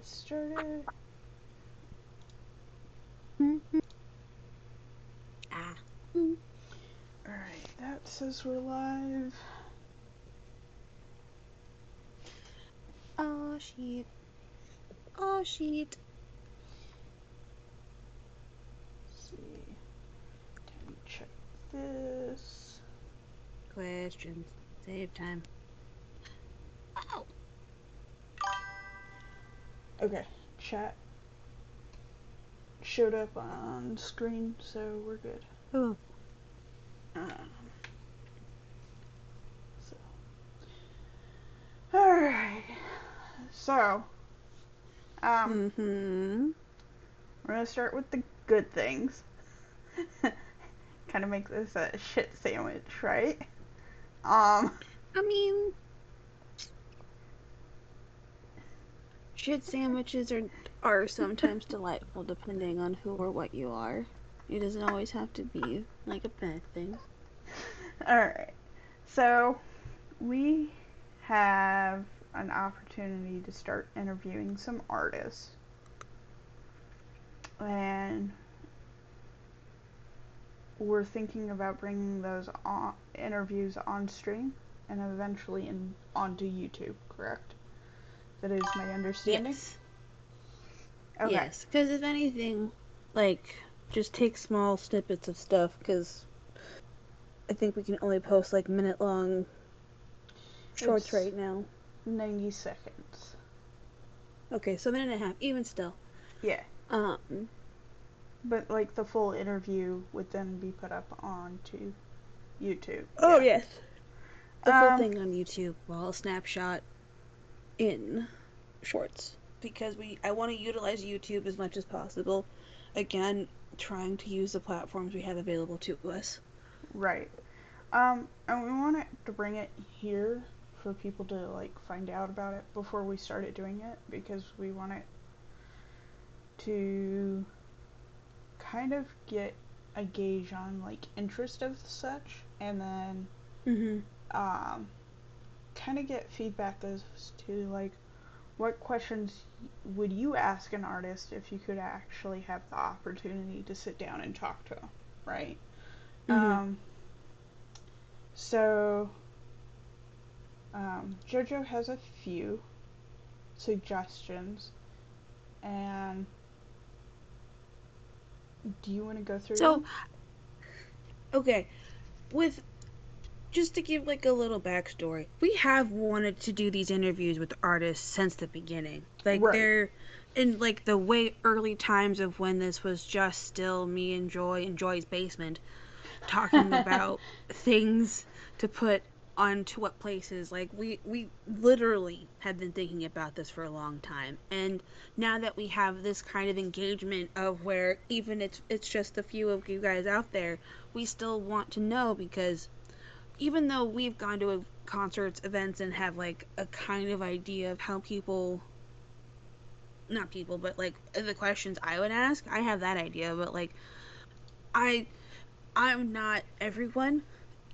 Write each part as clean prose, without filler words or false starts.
started. Alright, that says we're live. Oh, shit. Oh, shit. Let's see. Can we check this? Questions. Save time. Oh. Okay, chat showed up on screen, so we're good. Oh. Alright. So, Mm-hmm. we're gonna start with the good things. Kind of make this a shit sandwich, right? I mean, shit sandwiches are sometimes delightful depending on who or what you are. It doesn't always have to be like a bad thing. Alright. So, we have an opportunity to start interviewing some artists. And we're thinking about bringing those interviews on stream and eventually onto YouTube, correct? That is my understanding? Yes. Okay. Yes, because if anything, like, just take small snippets of stuff, because I think we can only post, like, minute-long shorts It's right now. 90 seconds. Okay, so a minute and a half, even still. Yeah. Um, But, like, the full interview would then be put up onto YouTube. Oh, Yeah. yes. The full thing on YouTube while a snapshot in shorts. Because I want to utilize YouTube as much as possible. Again, trying to use the platforms we have available to us. Right. And we wanted to bring it here for people to, like, find out about it before we started doing it, because we want it to kind of get a gauge on, like, interest of such, and then kind of get feedback as to, like, what questions would you ask an artist if you could actually have the opportunity to sit down and talk to them, right? So JoJo has a few suggestions, and do you want to go through them? Okay, with just to give like a little backstory, we have wanted to do these interviews with artists since the beginning. Like Right. they're in like the way early times of when this was just still me and Joy in Joy's basement talking about things to put onto what places. Like we literally have been thinking about this for a long time, and now that we have this kind of engagement of where even it's just a few of you guys out there, we still want to know, because even though we've gone to concerts, events, and have like a kind of idea of how people, not people, but like the questions I would ask, I have that idea, but like I'm not everyone,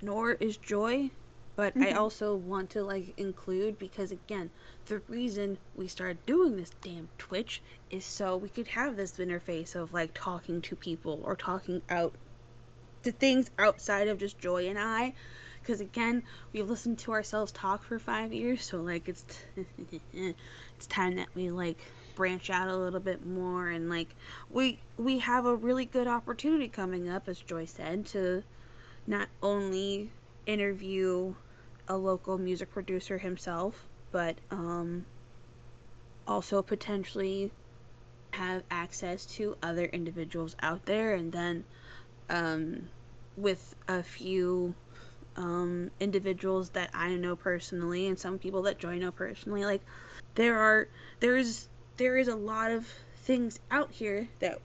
nor is Joy, but I also want to like include, because again, the reason we started doing this damn Twitch is so we could have this interface of like talking to people or talking out to things outside of just Joy and I. Because again, we've listened to ourselves talk for 5 years, so like it's time that we like branch out a little bit more, and like we have a really good opportunity coming up, as Joy said, to not only interview a local music producer himself, but also potentially have access to other individuals out there, and then with a few individuals that I know personally and some people that Joy know personally, like there is a lot of things out here that,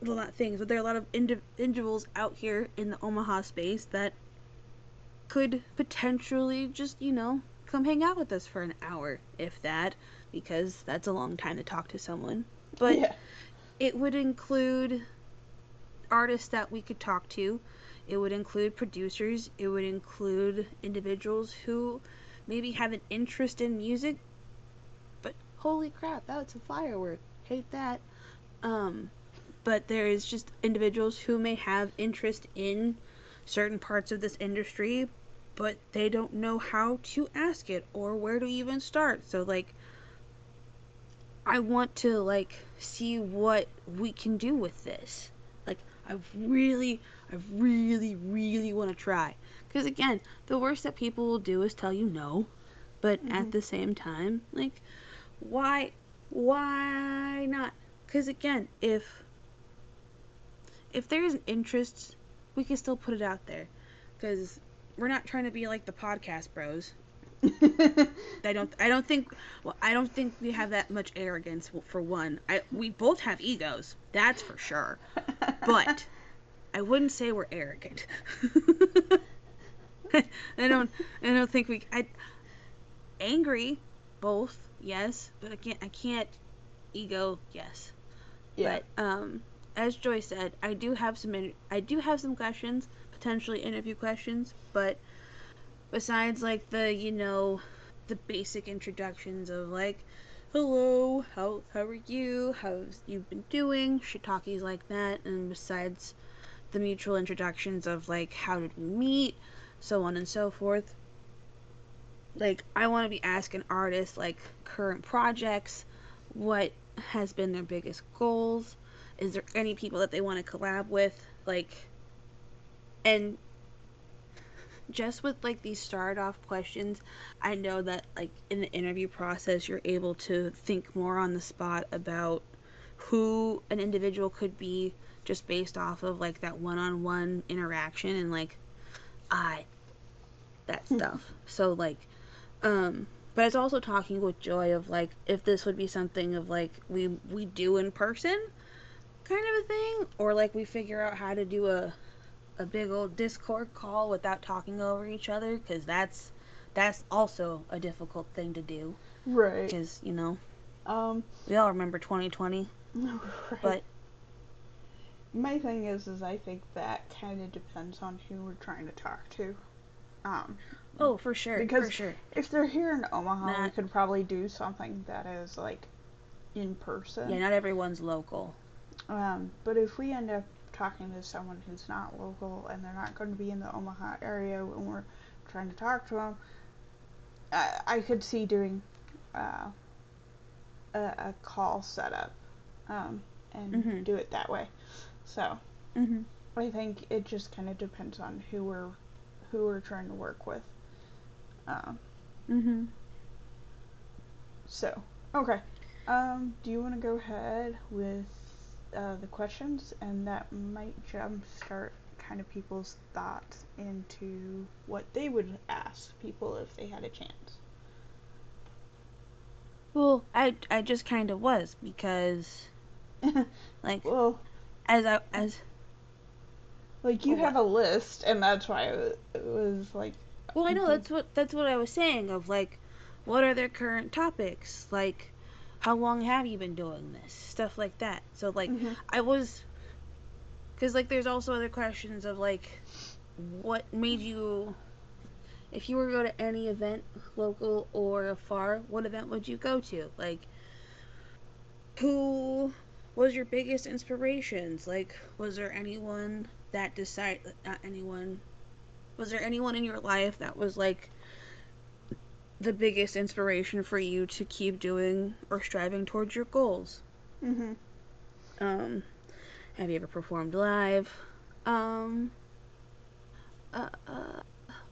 well, not things, but there are a lot of individuals out here in the Omaha space that could potentially just, come hang out with us for an hour, if that, because that's a long time to talk to someone. But Yeah. it would include artists that we could talk to. It would include producers. It would include individuals who maybe have an interest in music, but holy crap, that's a firework. Hate that. But there is just individuals who may have interest in certain parts of this industry, but they don't know how to ask it or where to even start. So like I want to like see what we can do with this. Like I really want to try. Because again, the worst that people will do is tell you no. But Mm-hmm. at the same time, like why why not? Because again, if there's an interest, we can still put it out there. Because we're not trying to be like the podcast bros. I don't think we have that much arrogance for one. We both have egos, that's for sure. But I wouldn't say we're arrogant. I don't think we I angry both, yes, but I can't ego, yes. Yeah. But as Joy said, I do have some questions, potentially interview questions, but besides like the basic introductions of like hello, how are you, how's you been doing, shiitakes like that, and besides the mutual introductions of like how did we meet, so on and so forth. Like I want to be asking artists like current projects, what has been their biggest goals, is there any people that they want to collab with, like, and just with like these start off questions, I know that like in the interview process, you're able to think more on the spot about who an individual could be just based off of like that one on one interaction and like I that stuff. So like, but it's also talking with Joy of like if this would be something of like we do in person kind of a thing, or like we figure out how to do a big old Discord call without talking over each other, because that's also a difficult thing to do. Right. Because Um. we all remember 2020, Right. but My thing is I think that kind of depends on who we're trying to talk to. Um. oh, for sure, for Because sure, if they're here in Omaha, we not could probably do something that is like in yeah, person. not everyone's local. But if we end up talking to someone who's not local and they're not going to be in the Omaha area when we're trying to talk to them, I could see doing uh, a call setup and Mhm, do it that way. So mhm, I think it just kind of depends on who we're trying to work with. Um, mhm. so okay. Do you want to go ahead with the questions, and that might jumpstart kind of people's thoughts into what they would ask people if they had a chance. Well, I just kind of was because like Well, as like you or have what? a list, and that's why it was like Well, I know do that's what I was saying of like, what are their current topics? Like, how long have you been doing this? Stuff like that. So like, mm-hmm, I was because like there's also other questions of like, what made you if you were to go to any event, local or afar, what event would you go to? Like, who was your biggest inspirations? Like, was there anyone that decided not anyone was there anyone in your life that was like the biggest inspiration for you to keep doing or striving towards your goals? mm-hmm. Um, have you ever performed live? Um, uh, uh,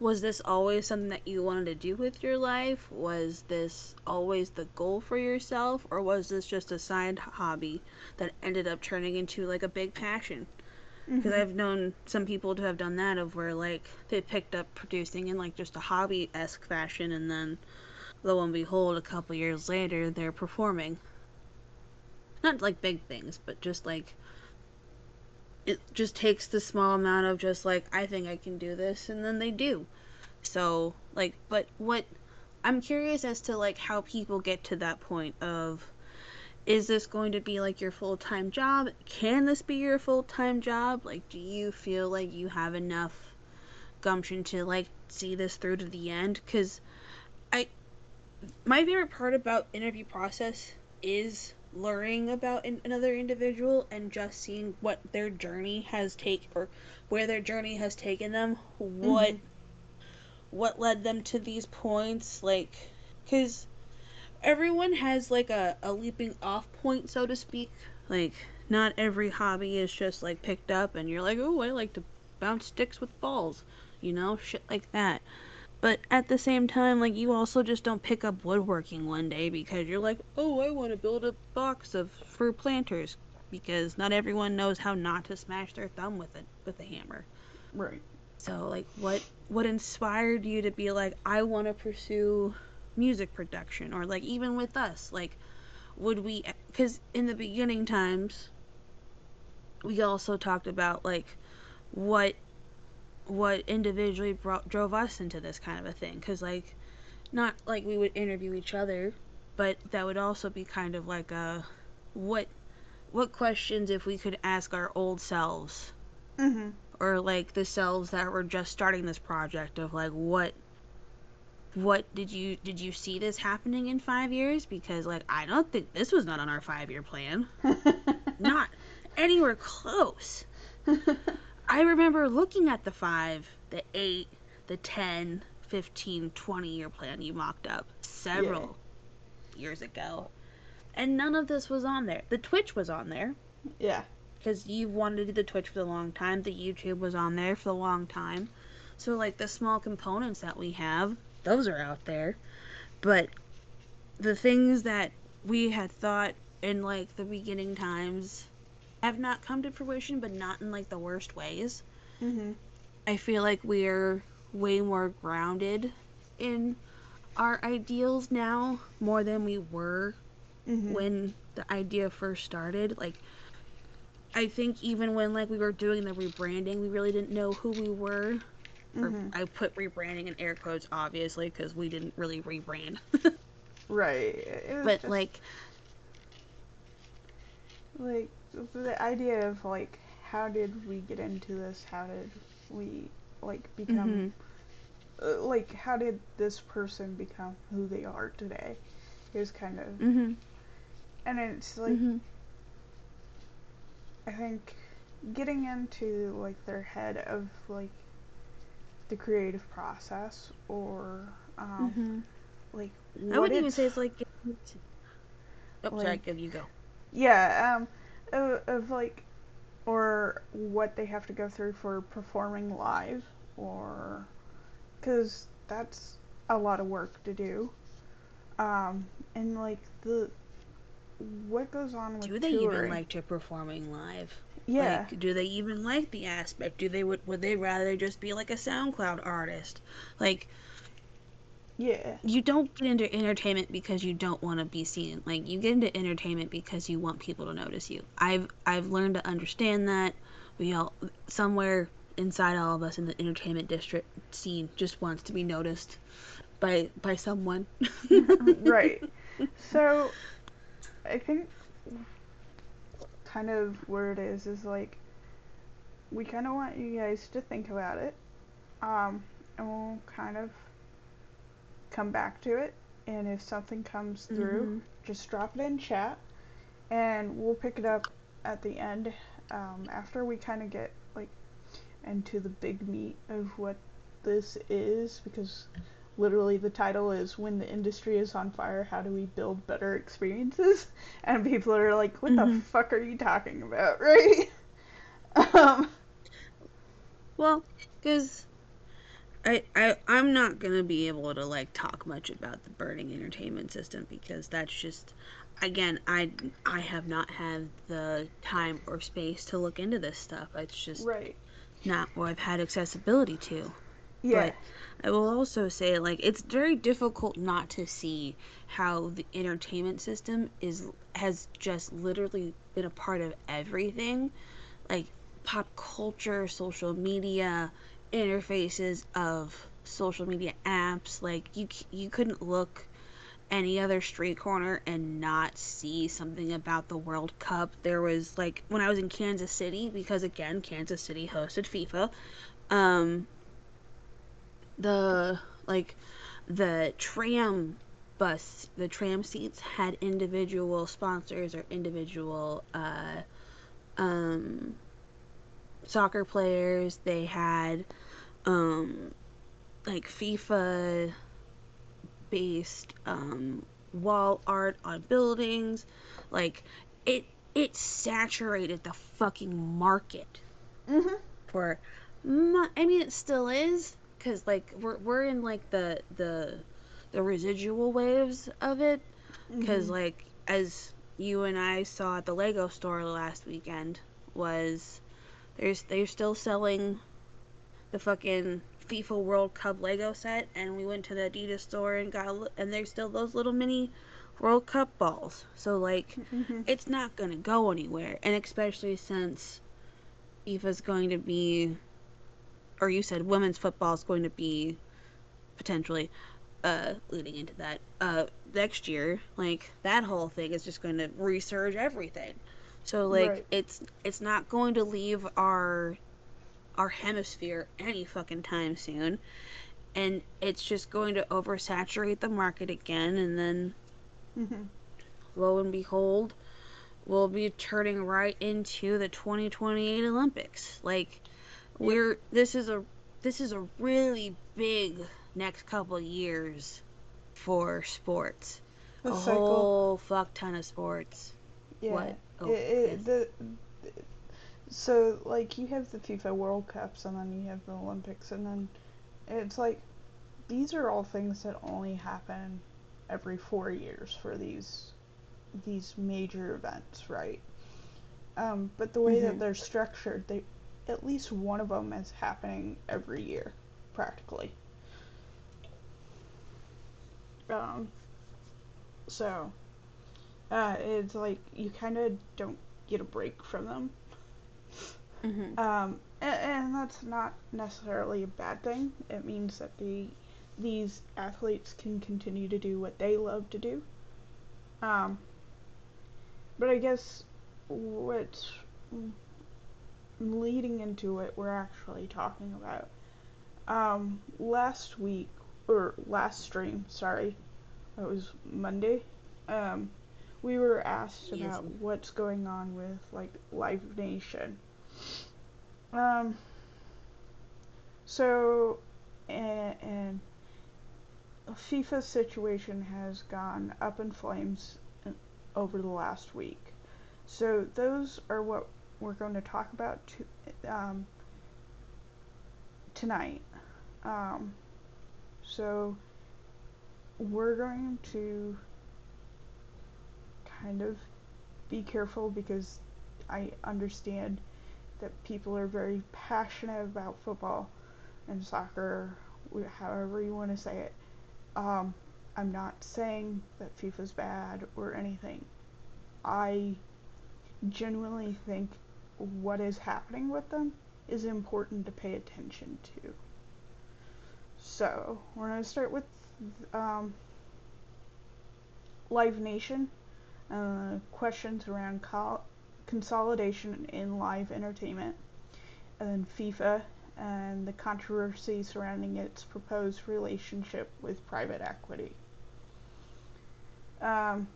was this always something that you wanted to do with your life? Was this always the goal for yourself? Or was this just a side hobby that ended up turning into like a big passion? Because Mm-hmm. I've known some people to have done that of where like they picked up producing in like just a hobby-esque fashion and then lo and behold a couple years later they're performing, not like big things, but just like it just takes the small amount of just like I think I can do this and then they do. So like but what I'm curious as to like how people get to that point of is this going to be like your full-time job? Can this be your full-time job? Like do you feel like you have enough gumption to like see this through to the end? Cuz I my favorite part about interview process is learning about another individual and just seeing what their journey has taken, or where their journey has taken them, Mhm. what led them to these points, like, because everyone has like a leaping off point, so to speak. Like, not every hobby is just like picked up and you're like, oh, I like to bounce sticks with balls, shit like that. But at the same time, like, you also just don't pick up woodworking one day because you're like, oh, I want to build a box of for planters, because not everyone knows how not to smash their thumb with a hammer. Right. So, like, what inspired you to be like, I want to pursue music production? Or like, even with us, like, would we, because in the beginning times we also talked about like what what individually drove us into this kind of a thing, because like, not like we would interview each other, but that would also be kind of like a, what what questions if we could ask our old selves, Mhm. or like the selves that were just starting this project, of like, what did you see this happening in 5 years? Because like, I don't think this was not on our 5 year plan, not anywhere close. I remember looking at the 5, the 8, the 10, 15, 20 year plan you mocked up Yeah. several years ago, and none of this was on there. The Twitch was on there Yeah. because you wanted to do the Twitch for a long time. The YouTube was on there for a long time. So like, the small components that we have, those are out there. But the things that we had thought in like the beginning times have not come to fruition, but not in like the worst ways. Mhm. I feel like we're way more grounded in our ideals now, more than we were Mhm. when the idea first started. Like, I think even when like we were doing the rebranding, we really didn't know who we were. Or Mhm. I put rebranding in air quotes, obviously, because we didn't really rebrand. Right. It was But just like, like the idea of like how did we get into this? How did we like become mhm, like how did this person become who they are today? It was kind of, mhm, and it's like mhm, I think getting into like their head of like the creative process or mhm. like I what wouldn't even it's say it's like, oh, sorry, like give you go. yeah of like or what they have to go through for performing live or because that's a lot of work to do and like the what goes on with Do they even touring. like to performing live? Yeah. Like, do they even like the aspect? Do they would they rather just be like a SoundCloud artist? Like, Yeah. you don't get into entertainment because you don't want to be seen. Like, you get into entertainment because you want people to notice you. I've learned to understand that. We all, somewhere inside all of us in the entertainment district scene, just wants to be noticed by someone. Right. So I think kind of where it is like we kind of want you guys to think about it, um, and we'll kind of come back to it. And if something comes through, Mhm. just drop it in chat, and we'll pick it up at the end after we kind of get like into the big meat of what this is, because literally the title is "When the Industry is on Fire, How Do We Build Better Experiences?" And people are like, "What the Mhm. fuck are you talking about?" Right? um, Well, because I'm not gonna be able to like talk much about the burning entertainment system, because that's just, again, I have not had the time or space to look into this stuff. It's just right. not what I've had accessibility to. Yeah. But I will also say, like, it's very difficult not to see how the entertainment system has just literally been a part of everything, like pop culture, social media, interfaces of social media apps. Like, you couldn't look any other street corner and not see something about the World Cup. There was like, when I was in Kansas City, because again, Kansas City hosted FIFA. Um, the like the tram. the tram seats had individual sponsors or individual um, soccer players. They had um, like FIFA based wall art on buildings. Like it it saturated the fucking market Mhm. for I mean it still is cuz like we're in like the residual waves of it cuz Mhm. like as you and I saw at the Lego store last weekend was they're still selling the fucking FIFA World Cup Lego set, and we went to the Adidas store and and there's still those little mini World Cup balls. So like, Mhm. it's not gonna go anywhere, and especially since FIFA's going to be, or you said women's football is going to be potentially leading into that next year. Like that whole thing is just going to resurge everything. So like, Right. it's not going to leave our hemisphere any fucking time soon, and it's just going to oversaturate the market again, and then Mhm. lo and behold we'll be turning right into the 2028 Olympics. Like Yep. we're this is a really big next couple years for sports, The a cycle. whole fuck ton of sports. Yeah. What? Oh yes. So like you have the FIFA World Cups and then you have the Olympics and then it's like these are all things that only happen every 4 years for these major events, right? But the way that Mm-hmm. they're structured, they at least one of them is happening every year, practically. Um, so it's like you kind of don't get a break from them, Mm-hmm. and that's not necessarily a bad thing. It means that these athletes can continue to do what they love to do. Um, but I guess what's leading into what we're actually talking about. Last week, or last stream, sorry, it was Monday. Um, we were asked Yes. about what's going on with like Live Nation. Um, so, and FIFA's situation has gone up in flames over the last week. So those are what we're going to talk about tonight. Um, so we're going to kind of be careful because I understand that people are very passionate about football and soccer, however you want to say it. Um, I'm not saying that FIFA's bad or anything. I genuinely think what is happening with them is important to pay attention to. So, we're going to start with um, Live Nation. Questions around consolidation in live entertainment, and then FIFA and the controversy surrounding its proposed relationship with private equity. Um,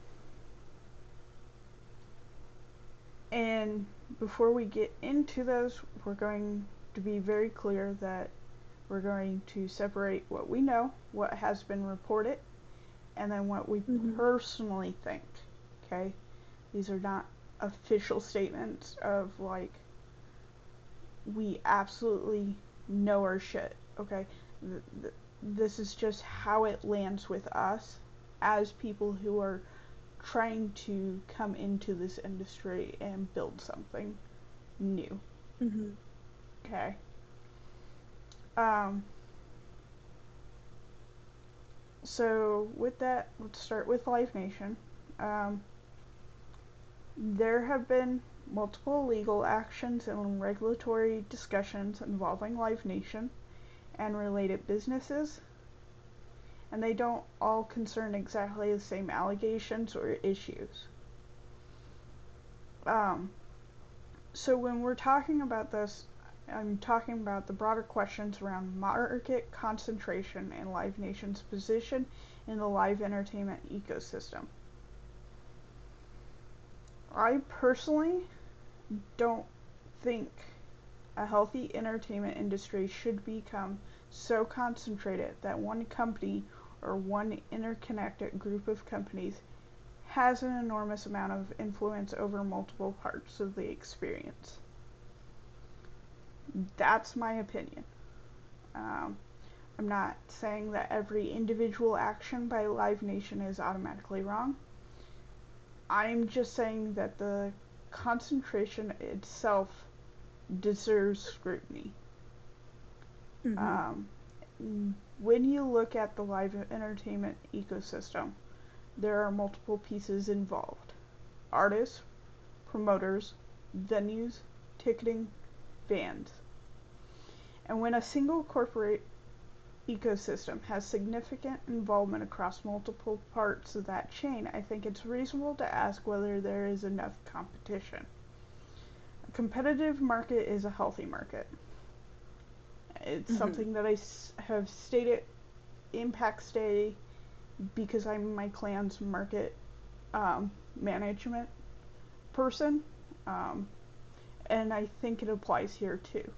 and before we get into those, we're going to be very clear that we're going to separate what we know, what has been reported, and then what we Mm-hmm. personally think. Okay? These are not official statements of like we absolutely know our shit. Okay, this is just how it lands with us as people who are trying to come into this industry and build something new. Mm-hmm. Okay. Um, so with that, let's start with Live Nation. Um, there have been multiple legal actions and regulatory discussions involving Live Nation and related businesses, and they don't all concern exactly the same allegations or issues. Um, so when we're talking about this, I'm talking about the broader questions around market concentration and Live Nation's position in the live entertainment ecosystem. I personally don't think a healthy entertainment industry should become so concentrated that one company or one interconnected group of companies has an enormous amount of influence over multiple parts of the experience. That's my opinion. I'm not saying that every individual action by Live Nation is automatically wrong. I'm just saying that the concentration itself deserves scrutiny. When you look at the live entertainment ecosystem, there are multiple pieces involved: artists, promoters, venues, ticketing, fans. And when a single corporate ecosystem has significant involvement across multiple parts of that chain, I think it's reasonable to ask whether there is enough competition. A competitive market is a healthy market. It's something that I have stated Impact Stay because I'm my clan's market management person, and I think it applies here too.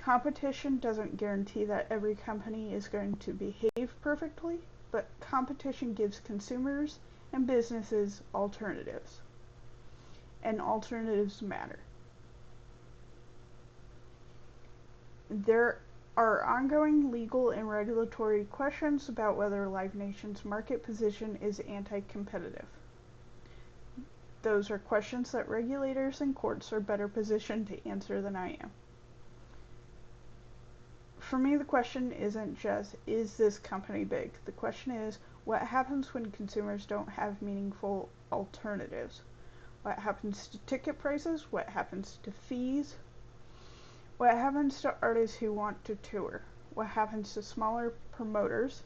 Competition doesn't guarantee that every company is going to behave perfectly, but competition gives consumers and businesses alternatives, and alternatives matter. There are ongoing legal and regulatory questions about whether Live Nation's market position is anti-competitive. Those are questions that regulators and courts are better positioned to answer than I am. For me, the question isn't just, is this company big? The question is, what happens when consumers don't have meaningful alternatives? What happens to ticket prices? What happens to fees? What happens to artists who want to tour? What happens to smaller promoters?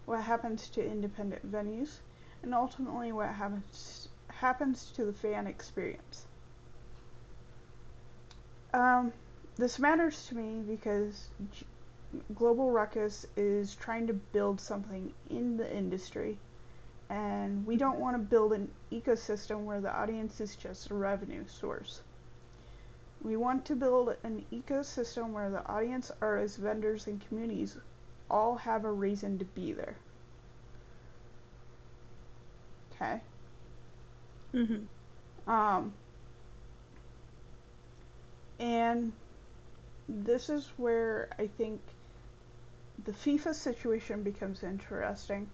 What happens to independent venues? And ultimately, what happens to the fan experience? This matters to me because Global Ruckus is trying to build something in the industry, and we don't want to build an ecosystem where the audience is just a revenue source. We want to build an ecosystem where the audience, artists, vendors, and communities all have a reason to be there. Okay? And this is where I think the FIFA situation becomes interesting,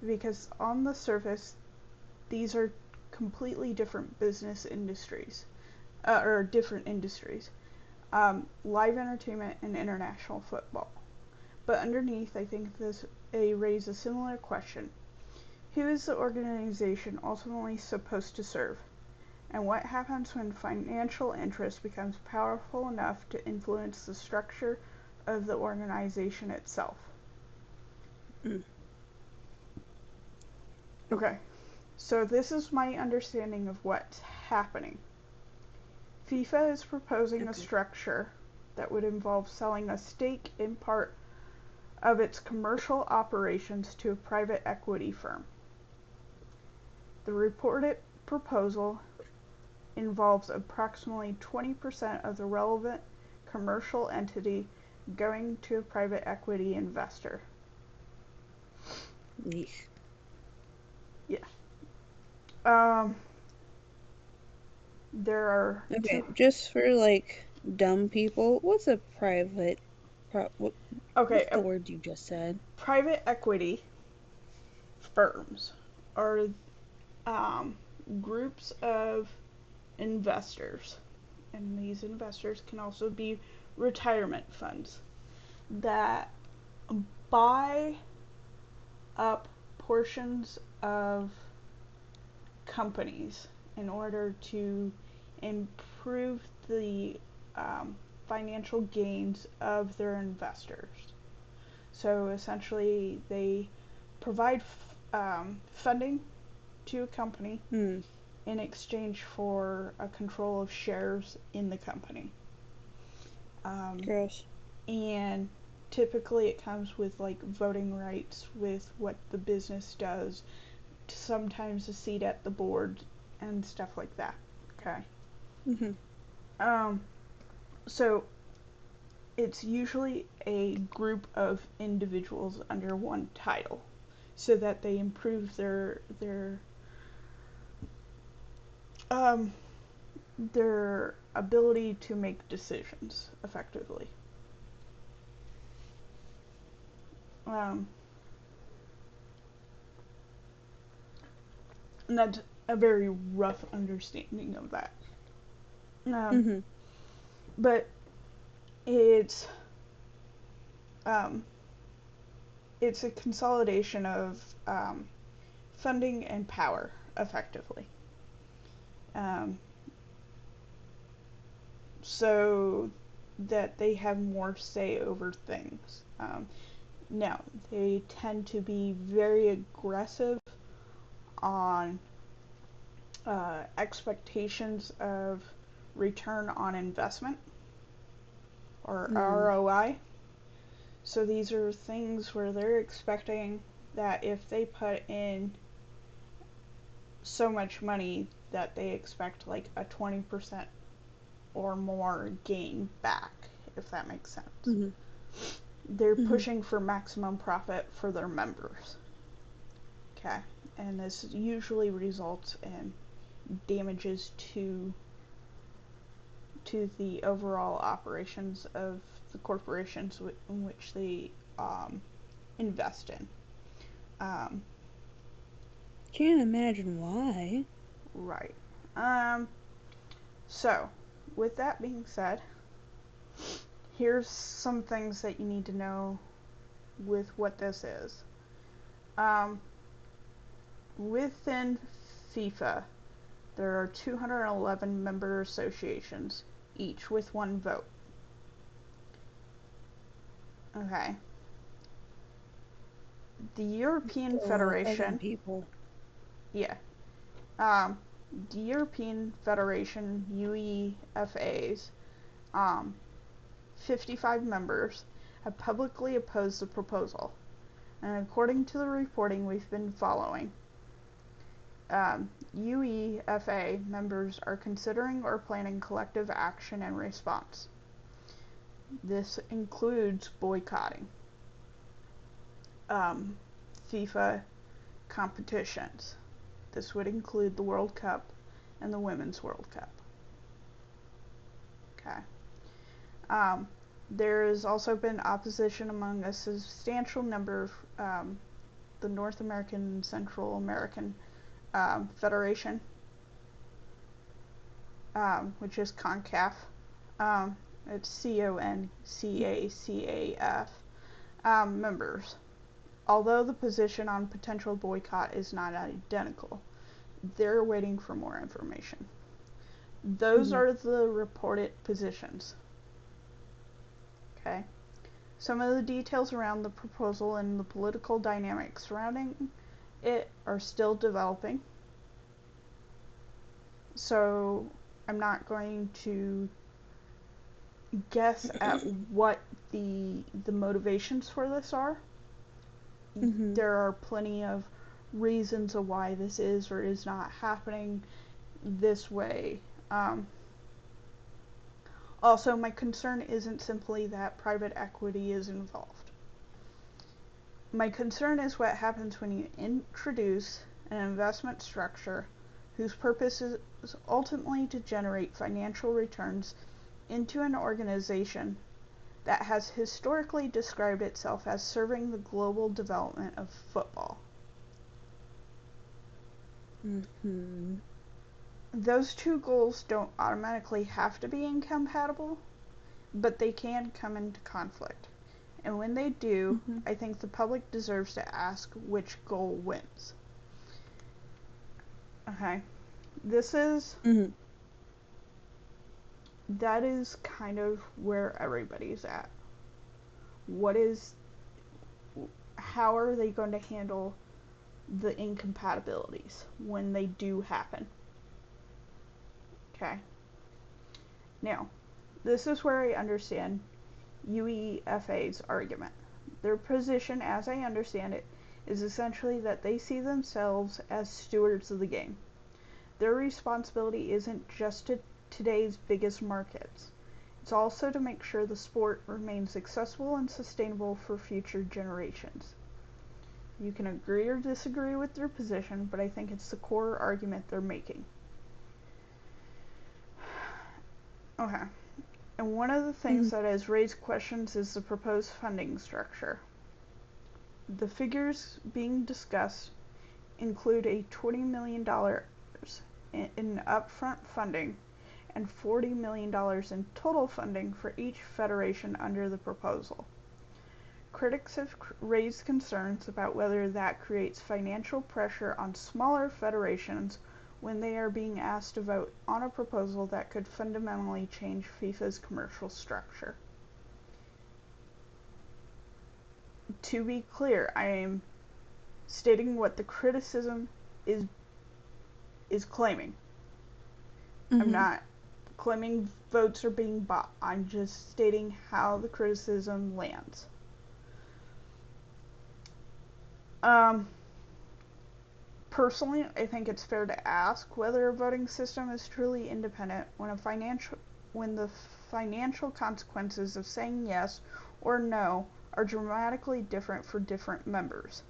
because on the surface, these are completely different business industries, or different industries. Live entertainment and international football. But underneath, I think they raise a similar question. Who is the organization ultimately supposed to serve? And what happens when financial interest becomes powerful enough to influence the structure of the organization itself? Okay, so this is my understanding of what's happening. FIFA is proposing a structure that would involve selling a stake in part of its commercial operations to a private equity firm. The reported proposal involves approximately 20% of the relevant commercial entity going to a private equity investor. Yeah. There are just for like dumb people, what's a private what's the word you just said? Private equity firms are groups of investors, and these investors can also be retirement funds that buy up portions of companies in order to improve the financial gains of their investors. So essentially, they provide funding to a company in exchange for a control of shares in the company. Gross. And typically it comes with like voting rights with what the business does, sometimes a seat at the board and stuff like that. Okay. Mhm. Um, so it's usually a group of individuals under one title so that they improve um, their ability to make decisions effectively. Um, and that's a very rough understanding of that. Um, Mhm. but it's um, it's a consolidation of funding and power effectively. Um, so that they have more say over things. Now, they tend to be very aggressive on expectations of return on investment or Mm. ROI. So these are things where they're expecting that if they put in so much money that they expect like a 20% or more gain back, if that makes sense. Mhm. They're Mhm. pushing for maximum profit for their members. Okay. And this usually results in damages to the overall operations of the corporations in which they invest in. Um, Can't imagine why. right. Um, so, with that being said, here's some things that you need to know with what this is. Um, within FIFA, there are 211 member associations, each with one vote. Okay. The European Still a lot of fucking Federation, people. yeah. Um, the European Federation, UEFA's, um, 55 members have publicly opposed the proposal. And according to the reporting we've been following, UEFA members are considering or planning collective action in response. This includes boycotting um, FIFA competitions. This would include the World Cup and the Women's World Cup. Okay. Um, there has also been opposition among a substantial number of the North American and Central American Federation, which is CONCACAF. Um, it's CONCACAF members. Although the position on potential boycott is not identical, they're waiting for more information. Those Mhm. are the reported positions. Okay. Some of the details around the proposal and the political dynamics surrounding it are still developing. So I'm not going to guess at what the motivations for this are. Mhm. There are plenty of reasons of why this is or is not happening this way. Also, my concern isn't simply that private equity is involved. My concern is what happens when you introduce an investment structure whose purpose is ultimately to generate financial returns into an organization that has historically described itself as serving the global development of football. Mhm. Those two goals don't automatically have to be incompatible, but they can come into conflict. And when they do, Mhm. I think the public deserves to ask which goal wins. Okay. This is Mhm. that is kind of where everybody's at. What is how are they going to handle the incompatibilities when they do happen? Okay. Now, this is where I understand UEFA's argument. Their position, as I understand it, is essentially that they see themselves as stewards of the game. Their responsibility isn't just to today's biggest markets. It's also to make sure the sport remains accessible and sustainable for future generations. You can agree or disagree with their position, but I think it's the core argument they're making. Okay. And one of the things that has raised questions is the proposed funding structure. The figures being discussed include a $20 million in upfront funding and $40 million in total funding for each federation under the proposal. Critics have raised concerns about whether that creates financial pressure on smaller federations when they are being asked to vote on a proposal that could fundamentally change FIFA's commercial structure. To be clear, I am stating what the criticism is claiming. I'm not claiming votes are being bought. I'm just stating how the criticism lands. Personally, I think it's fair to ask whether a voting system is truly independent when the financial consequences of saying yes or no are dramatically different for different members.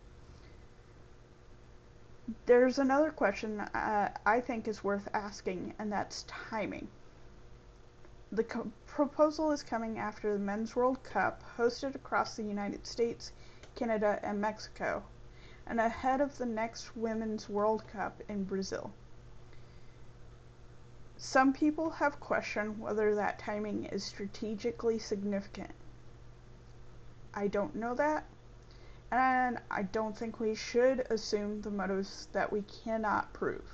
There's another question I think is worth asking, and that's timing. The proposal is coming after the Men's World Cup, hosted across the United States, Canada, and Mexico, and ahead of the next Women's World Cup in Brazil. Some people have questioned whether that timing is strategically significant. I don't know that, and I don't think we should assume the motives that we cannot prove.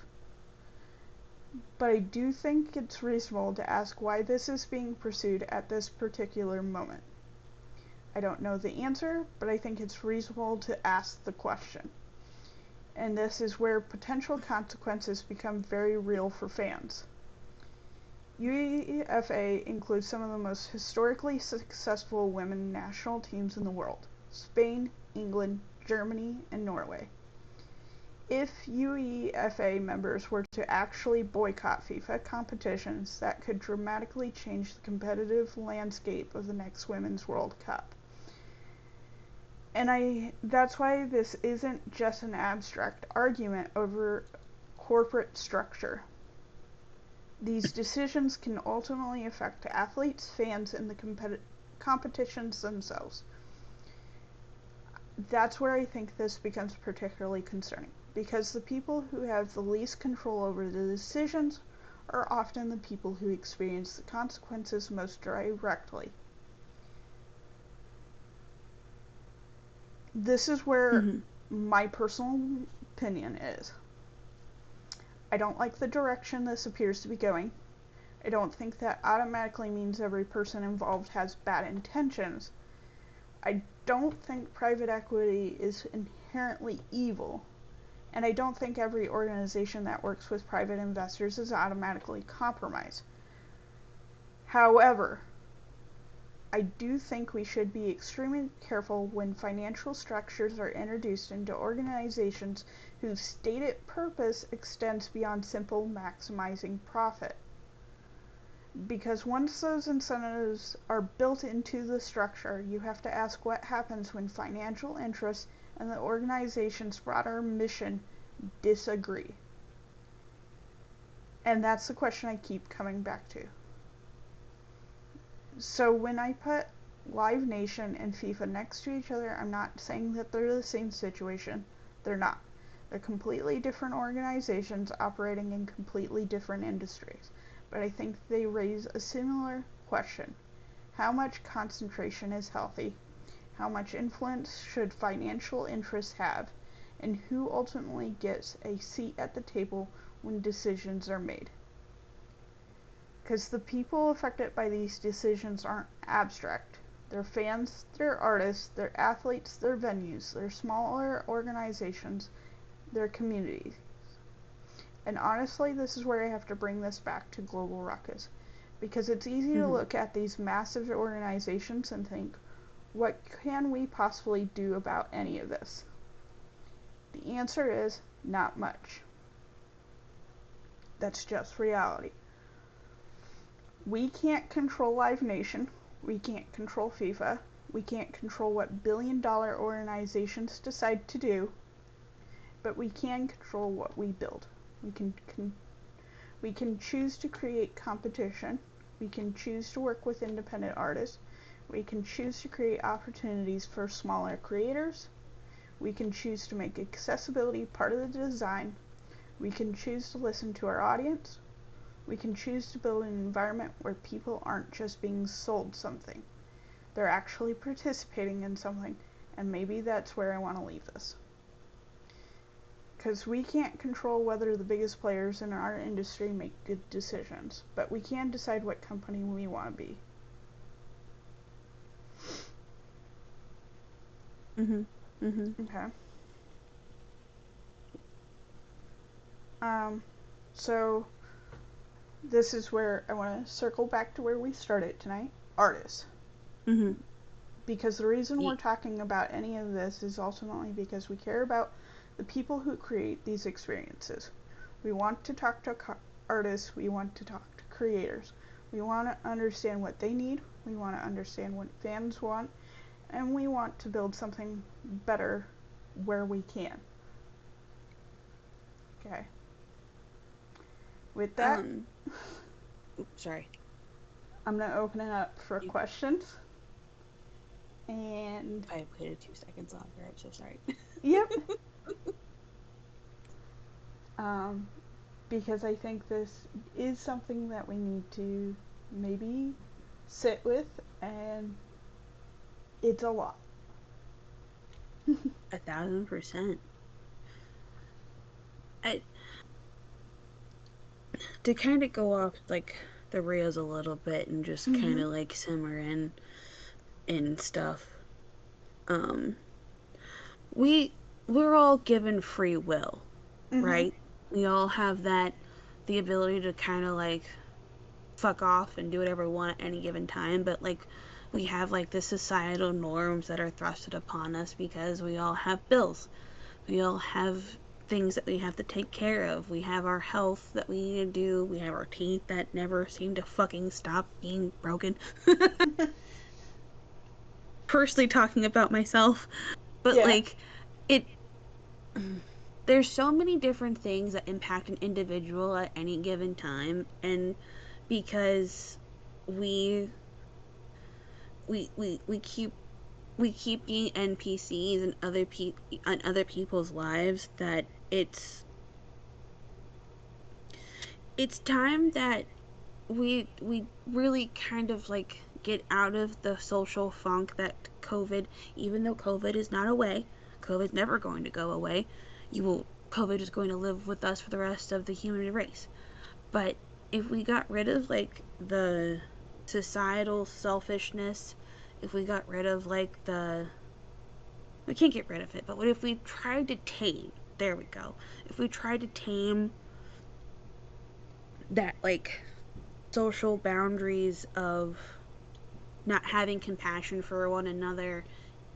But I do think it's reasonable to ask why this is being pursued at this particular moment. I don't know the answer, but I think it's reasonable to ask the question. And this is where potential consequences become very real for fans. UEFA includes some of the most historically successful women national teams in the world: Spain, England, Germany, and Norway. If UEFA members were to actually boycott FIFA competitions, that could dramatically change the competitive landscape of the next Women's World Cup. And that's why this isn't just an abstract argument over corporate structure. These decisions can ultimately affect athletes, fans, and the competitions themselves. That's where I think this becomes particularly concerning, because the people who have the least control over the decisions are often the people who experience the consequences most directly. This is where my personal opinion is. I don't like the direction this appears to be going. I don't think that automatically means every person involved has bad intentions. I don't think private equity is inherently evil, and I don't think every organization that works with private investors is automatically compromised. However, I do think we should be extremely careful when financial structures are introduced into organizations whose stated purpose extends beyond simple maximizing profit. Because once those incentives are built into the structure, you have to ask what happens when financial interests and the organization's broader mission disagree. And that's the question I keep coming back to. So when I put Live Nation and FIFA next to each other, I'm not saying that they're the same situation. They're not. They're completely different organizations operating in completely different industries. But I think they raise a similar question. How much concentration is healthy? How much influence should financial interests have? And who ultimately gets a seat at the table when decisions are made? Because the people affected by these decisions aren't abstract. They're fans, they're artists, they're athletes, they're venues, they're smaller organizations, they're communities. And honestly, this is where I have to bring this back to Global Ruckus. Because it's easy to look at these massive organizations and think, what can we possibly do about any of this? The answer is not much. That's just reality. We can't control Live Nation. We can't control FIFA. We can't control what billion-dollar organizations decide to do. But we can control what we build. We can choose to create competition. We can choose to work with independent artists. We can choose to create opportunities for smaller creators. We can choose to make accessibility part of the design. We can choose to listen to our audience. We can choose to build an environment where people aren't just being sold something. They're actually participating in something, and maybe that's where I want to leave this. Because we can't control whether the biggest players in our industry make good decisions, but we can decide what company we want to be. Okay. So this is where I want to circle back to where we started tonight. Artists. Because the reason we're talking about any of this is ultimately because we care about the people who create these experiences. We want to talk to artists. We want to talk to creators. We want to understand what they need. We want to understand what fans want. And we want to build something better where we can. Okay. With that, sorry. I'm going to open it up for questions. And I waited 2 seconds longer. I'm so sorry. Yep. Because I think this is something that we need to maybe sit with, and it's a lot. 1,000%. To kind of go off like the rails a little bit and just kind of like simmer in and stuff. We're all given free will, right? We all have the ability to kind of like fuck off and do whatever we want at any given time, but like we have like the societal norms that are thrusted upon us because we all have bills. We all have things that we have to take care of. We have our health that we need to do. We have our teeth that never seem to fucking stop being broken. Personally talking about myself, but like there's so many different things that impact an individual at any given time, and because we keep being NPCs in other people's lives, that it's time that we really kind of like get out of the social funk that COVID, even though COVID is not away, COVID's never going to go away. COVID is going to live with us for the rest of the human race. But if we got rid of like the societal selfishness, if we got rid of like we can't get rid of it, but what if we tried to tame, there we go, if we tried to tame that like social boundaries of not having compassion for one another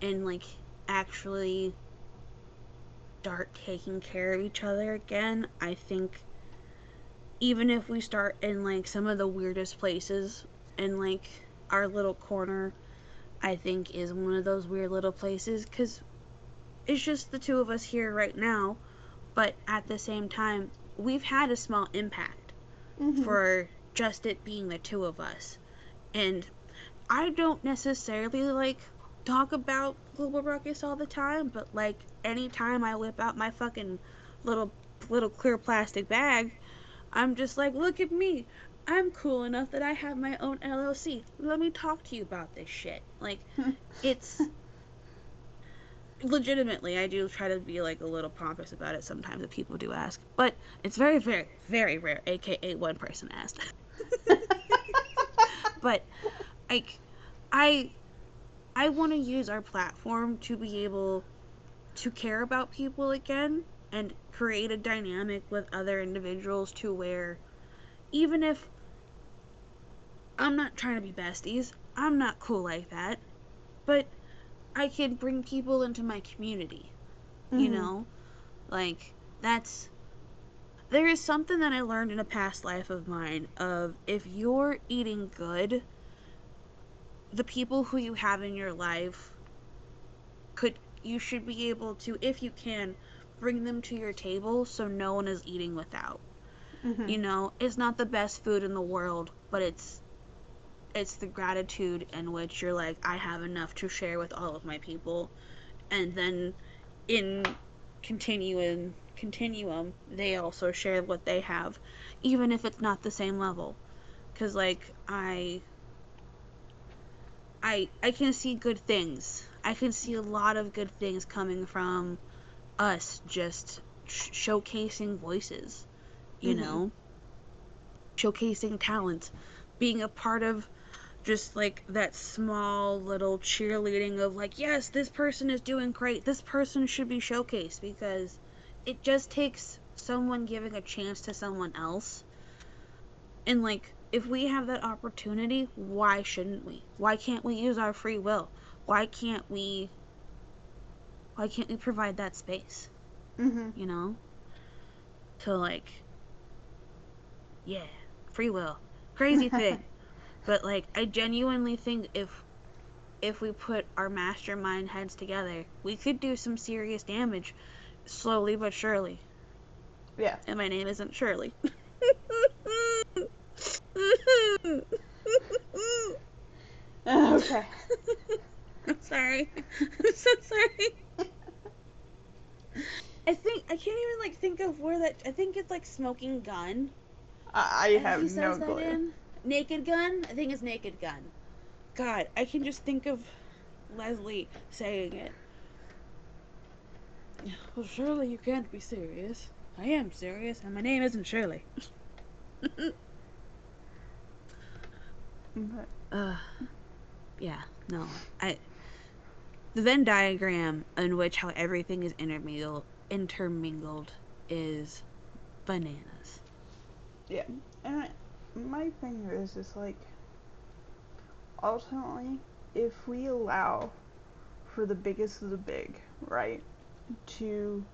and like actually start taking care of each other again, I think even if we start in like some of the weirdest places, in like our little corner, I think is one of those weird little places, because it's just the two of us here right now, but at the same time we've had a small impact for just it being the two of us. And I don't necessarily like talk about global ruckus all the time, but like anytime I whip out my fucking little clear plastic bag, I'm just like, look at me, I'm cool enough that I have my own LLC, let me talk to you about this shit. Like it's legitimately, I do try to be like a little pompous about it sometimes if people do ask, but it's very, very, very rare, aka one person asked. But like I want to use our platform to be able to care about people again and create a dynamic with other individuals to where even if I'm not trying to be besties. I'm not cool like that. But I can bring people into my community, you Mhm. know? Like, there is something that I learned in a past life of mine of if you're eating good, the people who you have in your life you should be able to, if you can, bring them to your table so no one is eating without. Mhm. It's not the best food in the world, but it's the gratitude in which you're like, I have enough to share with all of my people, and then in continuum they also share what they have, even if it's not the same level. Because like I can see good things. I can see a lot of good things coming from us just showcasing voices, you Mhm. know, showcasing talent, being a part of just like that small little cheerleading of like, yes, this person is doing great. This person should be showcased because it just takes someone giving a chance to someone else. And like, if we have that opportunity, why shouldn't we? Why can't we use our free will? Why can't we why can't we provide that space, Mhm. you know? To like, yeah, free will. Crazy thing. But like I genuinely think if we put our mastermind heads together, we could do some serious damage slowly but surely. Yeah. And my name isn't Shirley. Okay. I'm sorry. I'm so sorry. I can't even like think of where that. I think it's like Smoking Gun. I have He no says that clue. in Naked Gun. I think it's Naked Gun. God, I can just think of Leslie saying it. Well, Shirley, you can't be serious. I am serious, and my name isn't Shirley. But Yeah, no. The Venn diagram in which how everything is intermingled is bananas. yeah, and my thing is like ultimately, if we allow for the biggest of the big, right, to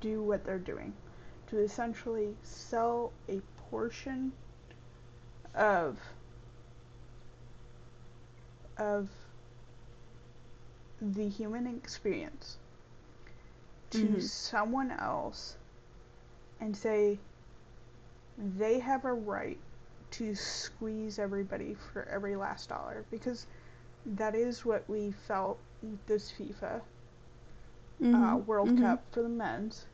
do what they're doing, to essentially sell a portion of of the human experience to Mm-hmm. someone else and say they have a right to squeeze everybody for every last dollar, because that is what we felt this FIFA Mm-hmm. World Mm-hmm. Cup for the men's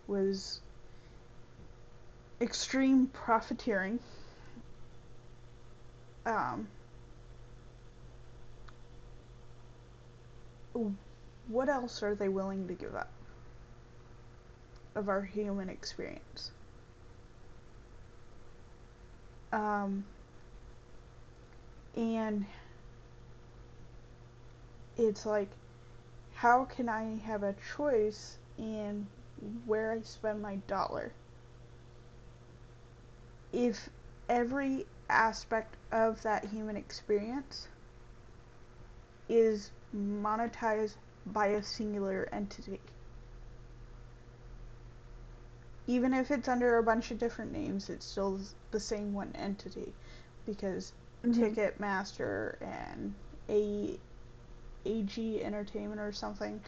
was extreme profiteering. Um, what else are they willing to give up of our human experience? Um, and it's like, how can I have a choice in where I spend my dollar if every aspect of that human experience is monetized by a singular entity? Even if it's under a bunch of different names, it's still the same one entity, because Mm-hmm. Ticketmaster and a AG Entertainment or something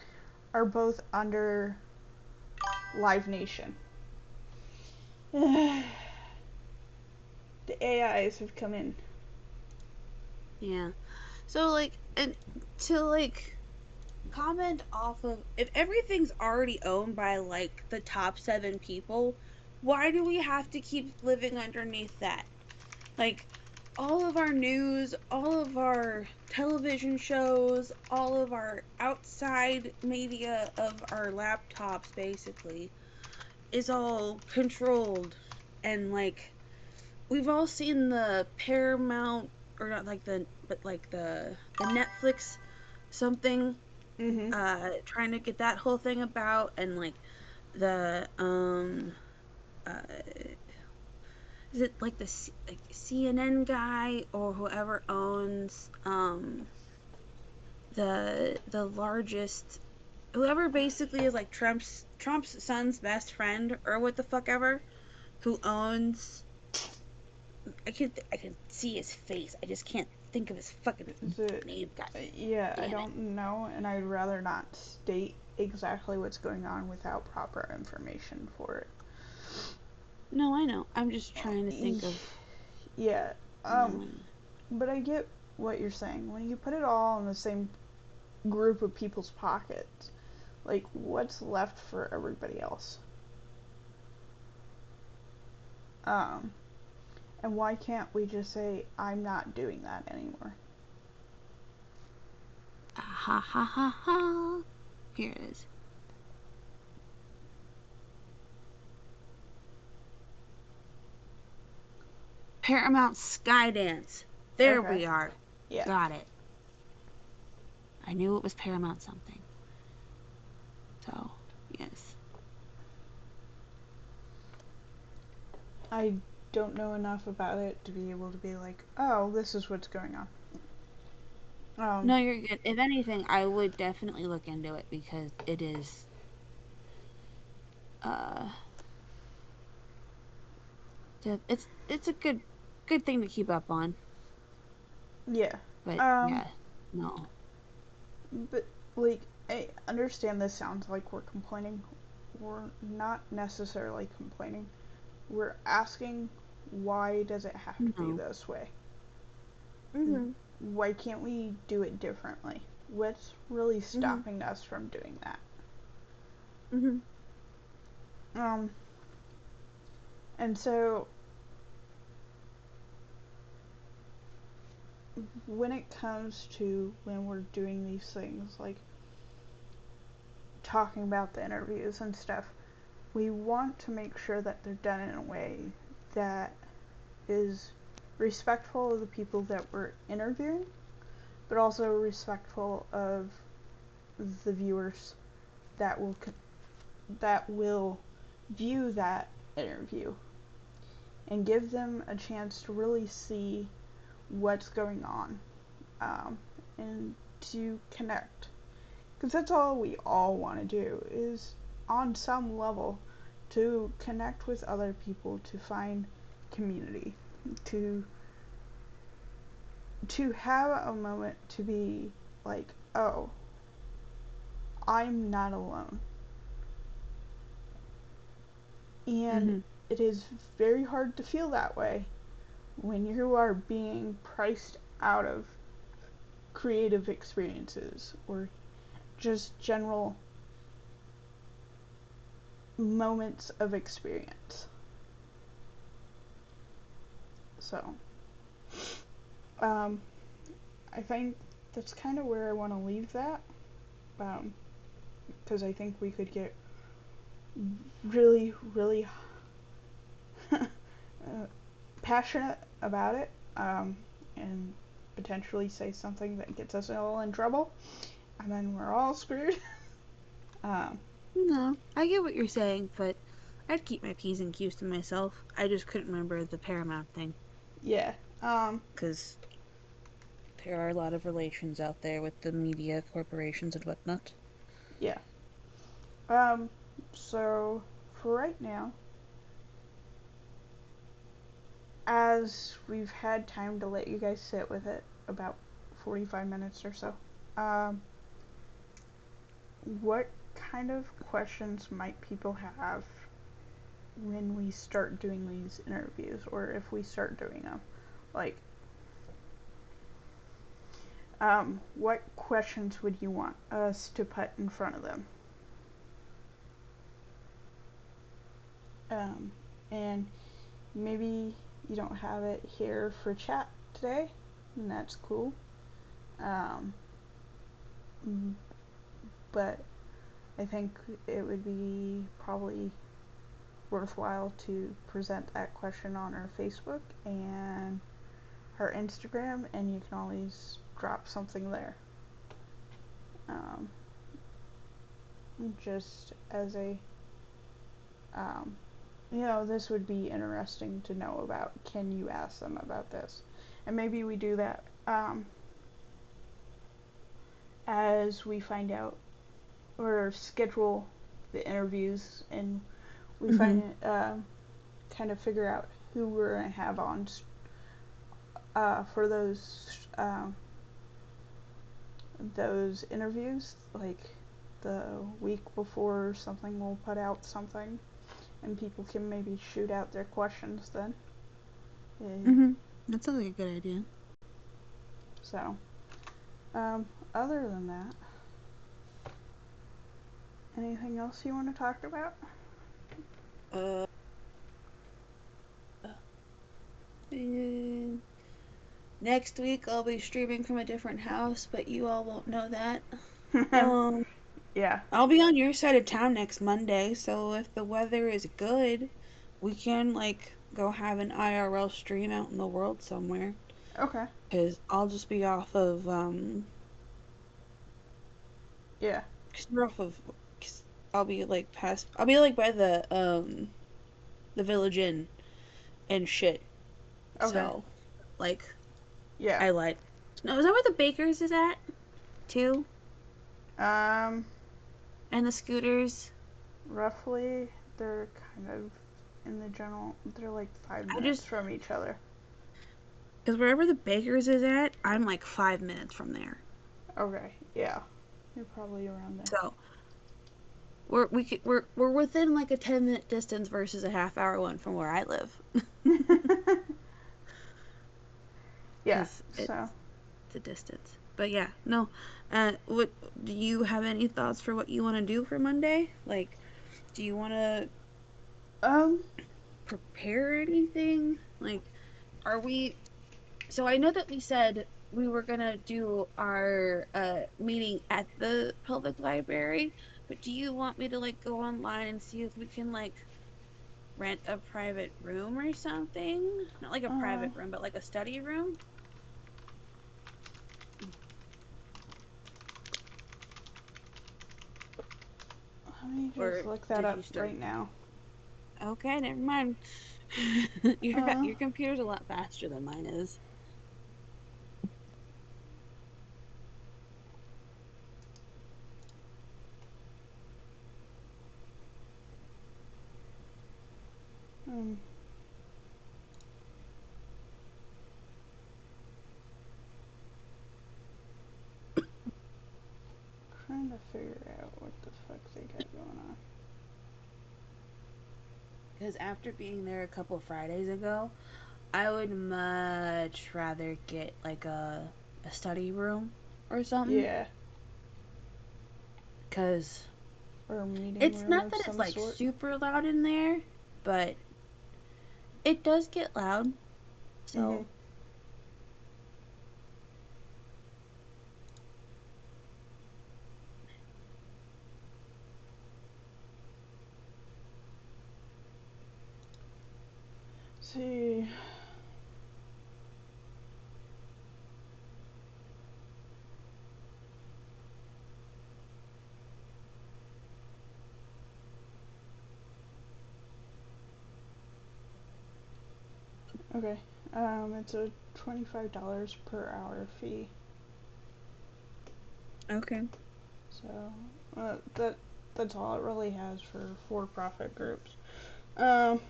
are both under Live Nation. The AIs have come in. Yeah. So like, and to like comment off of if everything's already owned by like the top 7 people, why do we have to keep living underneath that? Like all of our news, all of our television shows, all of our outside media of our laptops basically is all controlled, and like we've all seen the Paramount, or not like the but like the Netflix something, Mm-hmm. trying to get that whole thing about, and like the uh is it like like CNN guy or whoever owns the largest, whoever basically is like Trump's son's best friend or what the fuck ever, who owns, I can see his face. I just can't think of his fucking Is it? name. God Yeah, I damn it. don't know, and I'd rather not state exactly what's going on without proper information for it. No, I know. I'm just trying to think of Yeah, um, one. but I get what you're saying. When you put it all in the same group of people's pockets, like, what's left for everybody else? Um, and why can't we just say, I'm not doing that anymore? Ah, ha ha ha ha. Here it is. Paramount Skydance. There Okay, we are. yeah. Got it. I knew it was Paramount something. So, yes. I don't know enough about it to be able to be like, oh, this is what's going on. No, you're good. If anything, I would definitely look into it because it is uh it's a good thing to keep up on. Yeah. But Um, yeah, no. but like, I understand this sounds like we're complaining. We're not necessarily complaining. We're asking, why does it have to be No. this way? Mhm. Why can't we do it differently? What's really Mhm. stopping us from doing that? Mhm. Um, and so when it comes to when we're doing these things, like talking about the interviews and stuff, we want to make sure that they're done in a way that is respectful of the people that we're interviewing, but also respectful of the viewers that will view that interview and give them a chance to really see what's going on, and to connect, because that's all we all want to do is on some level to connect with other people, to find community, to have a moment to be like, oh, I'm not alone. And Mhm. it is very hard to feel that way when you are being priced out of creative experiences or just general moments of experience. So, um, I think that's kind of where I want to leave that, because I think we could get really, really passionate about it, and potentially say something that gets us all in trouble, and then we're all screwed. um, No, I get what you're saying, but I'd keep my P's and Q's to myself. I just couldn't remember the Paramount thing yeah. because there are a lot of relations out there with the media corporations and whatnot. Yeah. Um, so for right now, as we've had time to let you guys sit with it, about 45 minutes or so, um, what kind of questions might people have when we start doing these interviews, or if we start doing them? Like, what questions would you want us to put in front of them? Um, and maybe you don't have it here for chat today, and that's cool. Um, but I think it would be probably worthwhile to present that question on our Facebook and her Instagram, and you can always drop something there. Um, just as a, um, this would be interesting to know about. Can you ask them about this? And maybe we do that as we find out or schedule the interviews and we Mm-hmm. kind of figure out who we're going to have on for those interviews. Like the week before or something, we'll put out something and people can maybe shoot out their questions then. Yeah. Mm-hmm. That sounds like a good idea. So, um, other than that, anything else you want to talk about? Uh, uh, Next week I'll be streaming from a different house, but you all won't know that. Um, Yeah. I'll be on your side of town next Monday, so if the weather is good, we can like go have an IRL stream out in the world somewhere. Okay. 'Cause I'll just be off of Yeah. 'cause we're off of 'cause I'll be like by the Village Inn and shit. Okay. So like Yeah. I lied. No, is that where the Bakers is at too? Um, And the Scooters? roughly, they're kind of in the general. They're like five I minutes just from each other. because wherever the Bakers is at, I'm like 5 minutes from there. Okay. Yeah. You're probably around there. So we're within like a 10-minute distance versus a half-hour one from where I live. Yeah. Because it's So, the distance. But yeah, no. What do you have any thoughts for what you want to do for Monday? Like, do you want to um, prepare anything? Like, are we? So I know that we said we were gonna do our meeting at the public library, but do you want me to like go online and see if we can like rent a private room or something? Not like a uh, private room, but like a study room? let me just Or look that did up you start? right now. Okay, never mind. Uh, Your computer's a lot faster than mine is. um, trying to figure out what the fuck they got going on. Because after being there a couple Fridays ago, I would much rather get like a study room or something. Yeah, Because or a meeting it's room not of that it's some like sort. super loud in there, but it does get loud. Mhm. So, See. Okay. It's a $25 per hour fee. okay. So, that's all it really has for for-profit groups. Um,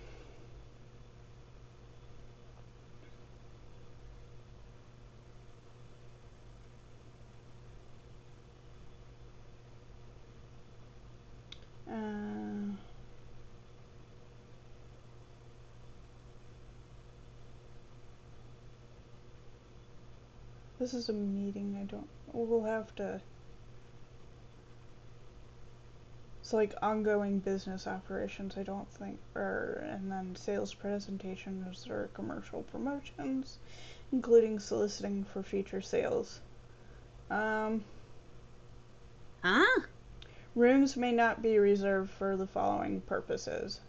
uh, this is a meeting. I don't. We'll have to. It's like ongoing business operations. I don't think, or and then sales presentations or commercial promotions, including soliciting for future sales. Um, Huh? Rooms may not be reserved for the following purposes: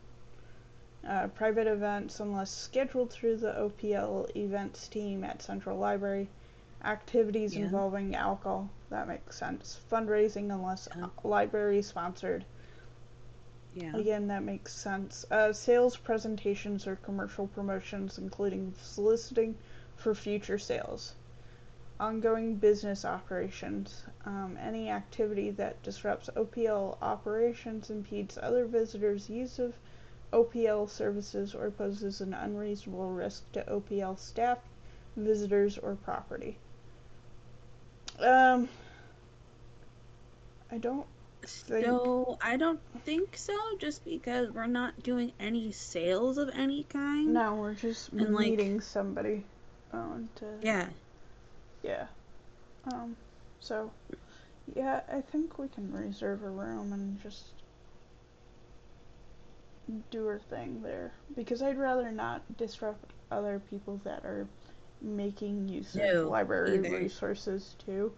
private events unless scheduled through the OPL events team at Central Library. Activities Yeah. involving alcohol, that makes sense. Fundraising unless Yeah. library sponsored. Yeah. Again, that makes sense. Sales presentations or commercial promotions, including soliciting for future sales. Ongoing business operations. Any activity that disrupts OPL operations, impedes other visitors' use of OPL services, or poses an unreasonable risk to OPL staff, visitors, or property. I don't think. So I don't think so, just because we're not doing any sales of any kind. No, we're just And like, meeting somebody. To yeah. Yeah. Um. So yeah, I think we can reserve a room and just do our thing there, because I'd rather not disrupt other people that are making use of No, library either. resources too.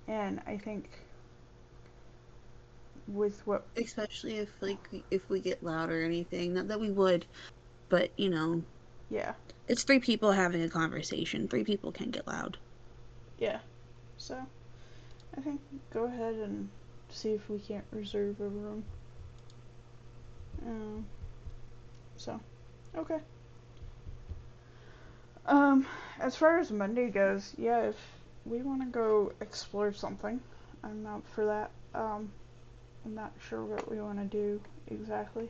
And I think with what, Especially if if we get loud or anything. Not that we would, but yeah, it's three people having a conversation. Three people can get loud. yeah. So I think go ahead and see if we can't reserve a room. Um. So okay. Um. As far as Monday goes, yeah, if we want to go explore something, I'm out for that. I'm not sure what we want to do exactly.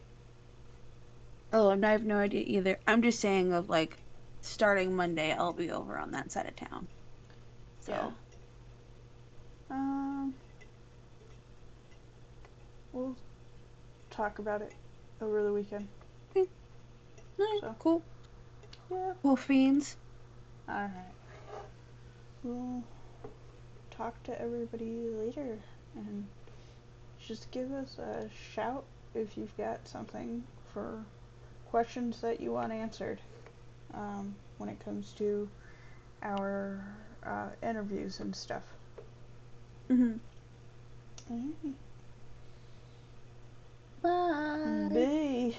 Oh, and I have no idea either. I'm just saying of like starting Monday, I'll be over on that side of town. Yeah. So, Um, we'll talk about it over the weekend. okay. All right, So, cool. yeah. Cool fiends. Alright. We'll talk to everybody later, and just give us a shout if you've got something for questions that you want answered, when it comes to our interviews and stuff. Mm-hmm. Alright. Bye. Bye.